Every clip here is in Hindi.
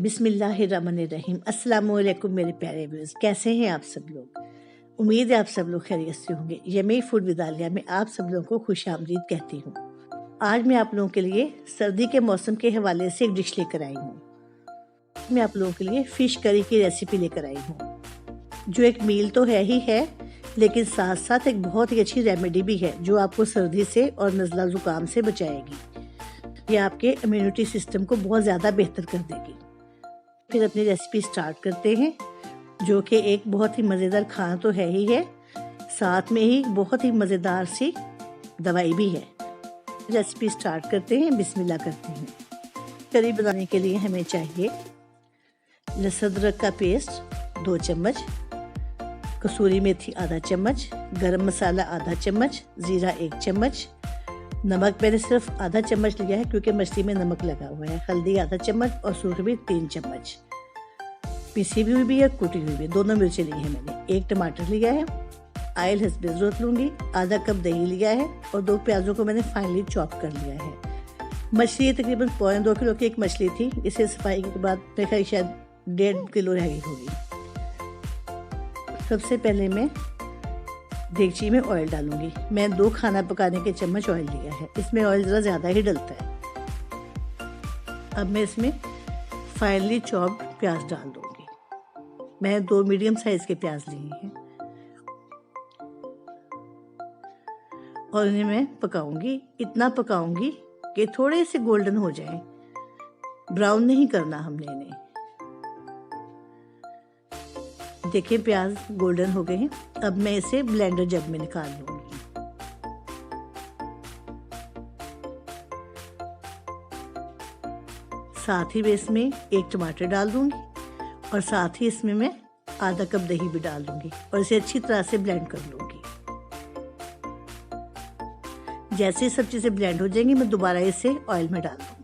बिस्मिल्लाहिर्रहमानिर्रहीम। अस्सलामुअलैकुम मेरे प्यारे व्यूअर्स, कैसे हैं आप सब लोग। उम्मीद है आप सब लोग खैरियत से होंगे। यमी फूड विद आलिया में आप सब लोगों को खुशामदीद कहती हूँ। आज मैं आप लोगों के लिए सर्दी के मौसम के हवाले से एक डिश लेकर आई हूँ। मैं आप लोगों के लिए फ़िश करी की रेसिपी लेकर आई हूँ, जो एक मील तो है ही है, लेकिन साथ साथ एक बहुत ही अच्छी रेमेडी भी है जो आपको सर्दी से और नज़ला ज़ुकाम से बचाएगी। ये आपके इम्यूनिटी सिस्टम को बहुत ज़्यादा बेहतर कर देगी। फिर अपनी रेसिपी स्टार्ट करते हैं, जो कि एक बहुत ही मज़ेदार खाना तो है ही है, साथ में ही बहुत ही मज़ेदार सी दवाई भी है। रेसिपी स्टार्ट करते हैं, बिस्मिल्लाह करते हैं। करी बनाने के लिए हमें चाहिए लहसुन अदरक का पेस्ट 2 चम्मच, कसूरी मेथी आधा चम्मच, गरम मसाला आधा चम्मच, ज़ीरा 1 चम्मच, नमक मैंने सिर्फ आधा चम्मच लिया है क्योंकि मछली में नमक लगा हुआ है, हल्दी आधा चम्मच और सूरख मिर्च 3 चम्मच, पिसी हुई भी है, कुटी हुई भी, दोनों मिर्चें ली है मैंने, 1 टमाटर लिया है, आयल हस्बे ज़रूरत लूँगी, आधा कप दही लिया है और 2 प्याज़ों को मैंने फाइनली चॉप कर लिया है। मछली तकरीबन 2.25 किलो की एक मछली थी, इसे सफाई के बाद मेरे ख्याल शायद 1.5 किलो रह गई होगी। सबसे पहले मैं देगची में ऑयल डालूंगी। मैं 2 खाना पकाने के चम्मच ऑयल लिया है, इसमें ऑयल ज़रा ज़्यादा ही डलता है। अब मैं इसमें फाइनली चॉप्ड प्याज डाल दूंगी। मैं 2 मीडियम साइज़ के प्याज लिए हैं और इन्हें मैं पकाऊंगी। इतना पकाऊंगी कि थोड़े से गोल्डन हो जाएं, ब्राउन नहीं करना हमने इन्हें। देखिए प्याज गोल्डन हो गए हैं। अब मैं इसे ब्लेंडर जग में निकाल लूंगी। साथ ही मैं इसमें 1 टमाटर डाल दूंगी और साथ ही इसमें मैं आधा कप दही भी डाल दूंगी और इसे अच्छी तरह से ब्लेंड कर लूंगी। जैसे सब चीजें ब्लेंड हो जाएंगी, मैं दोबारा इसे ऑयल में डाल दूंगी।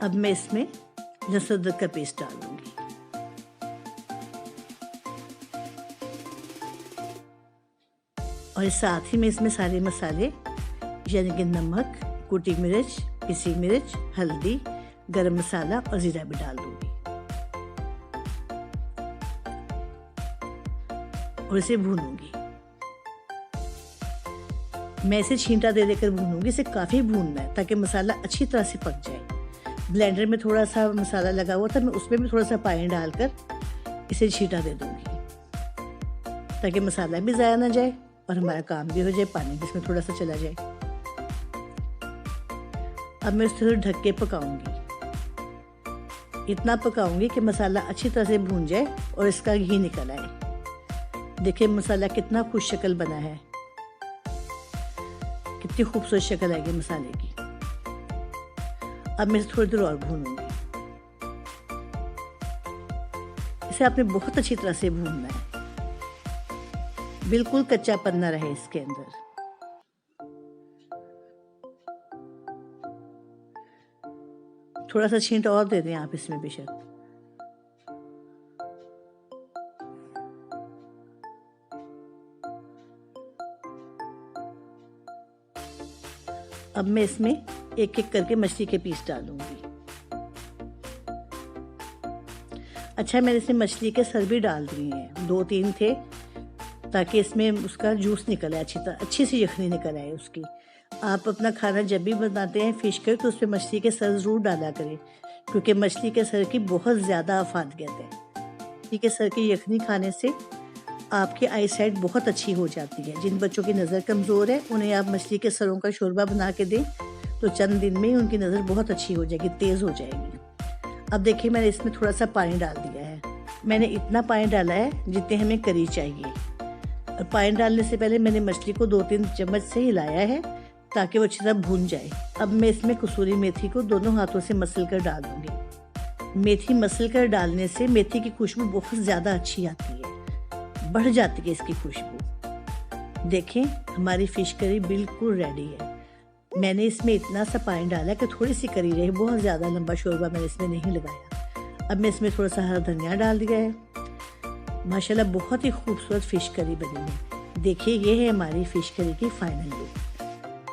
अब मैं इसमें लहसुन अदरक का पेस्ट डाल दूंगी और साथ ही मैं इसमें सारे मसाले यानी कि नमक, कुटी मिर्च, पिसी मिर्च, हल्दी, गरम मसाला और ज़ीरा भी डाल दूंगी और इसे भूनूंगी। मैं इसे छींटा दे देकर भूनूंगी। इसे काफ़ी भूनना है ताकि मसाला अच्छी तरह से पक जाए। ब्लेंडर में थोड़ा सा मसाला लगा हुआ था, मैं उसमें भी थोड़ा सा पानी डालकर इसे छींटा दे दूंगी ताकि मसाला भी ज़ाया ना जाए और हमारा काम भी हो जाए, पानी भी इसमें थोड़ा सा चला जाए। अब मैं इसे ढक के पकाऊंगी। इतना पकाऊंगी कि मसाला अच्छी तरह से भून जाए और इसका घी निकल आए। देखिए मसाला कितना खुश शक्ल बना है, कितनी खूबसूरत शक्ल आएगी मसाले की। अब मैं थोड़ी देर और भूनूंगी। इसे आपने बहुत अच्छी तरह से भूनना है, बिल्कुल कच्चापन ना रहे इसके अंदर। थोड़ा सा छींट और दे दें आप इसमें बेशक। अब मैं इसमें एक एक करके मछली के पीस डालूंगी। अच्छा, मैंने इसमें मछली के सर भी डाल दिए हैं, 2-3 थे, ताकि इसमें उसका जूस निकल आए, अच्छी सी यखनी निकल आए उसकी। आप अपना खाना जब भी बनाते हैं फिश करी तो उसमें मछली के सर ज़रूर डाला करें, क्योंकि मछली के सर की बहुत ज़्यादा अफादियत है। मछली के सर की यखनी खाने से आपकी आई साइट बहुत अच्छी हो जाती है। जिन बच्चों की नज़र कमज़ोर है उन्हें आप मछली के सरों का शोरबा बना के दें तो चंद दिन में ही उनकी नज़र बहुत अच्छी हो जाएगी, तेज़ हो जाएगी। अब देखिए मैंने इसमें थोड़ा सा पानी डाल दिया है। मैंने इतना पानी डाला है जितने हमें करी चाहिए और पानी डालने से पहले मैंने मछली को 2-3 चम्मच से हिलाया है ताकि वो अच्छी तरह भून जाए। अब मैं इसमें कसूरी मेथी को दोनों हाथों से मसल कर डाल दूँगी। मेथी मसल कर डालने से मेथी की खुशबू बहुत ज़्यादा अच्छी आती है, बढ़ जाती है इसकी खुशबू। देखें हमारी फ़िश करी बिल्कुल रेडी है। मैंने इसमें इतना सा पानी डाला कि थोड़ी सी करी रही, बहुत ज़्यादा लंबा शोरबा मैंने इसमें नहीं लगाया। अब मैं इसमें थोड़ा सा हरा धनिया डाल दिया है माशाल्लाह बहुत ही खूबसूरत फ़िश करी बनी है। देखिए ये है हमारी फ़िश करी की फाइनल लुक।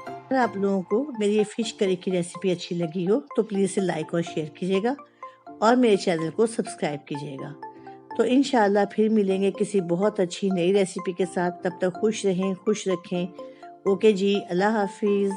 अगर आप लोगों को मेरी ये फ़िश करी की रेसिपी अच्छी लगी हो तो प्लीज़ इसे लाइक और शेयर कीजिएगा और मेरे चैनल को सब्सक्राइब कीजिएगा। तो इंशाल्लाह फिर मिलेंगे किसी बहुत अच्छी नई रेसिपी के साथ। तब तक खुश रहें, खुश रखें। ओके जी, अल्लाह हाफ़िज़।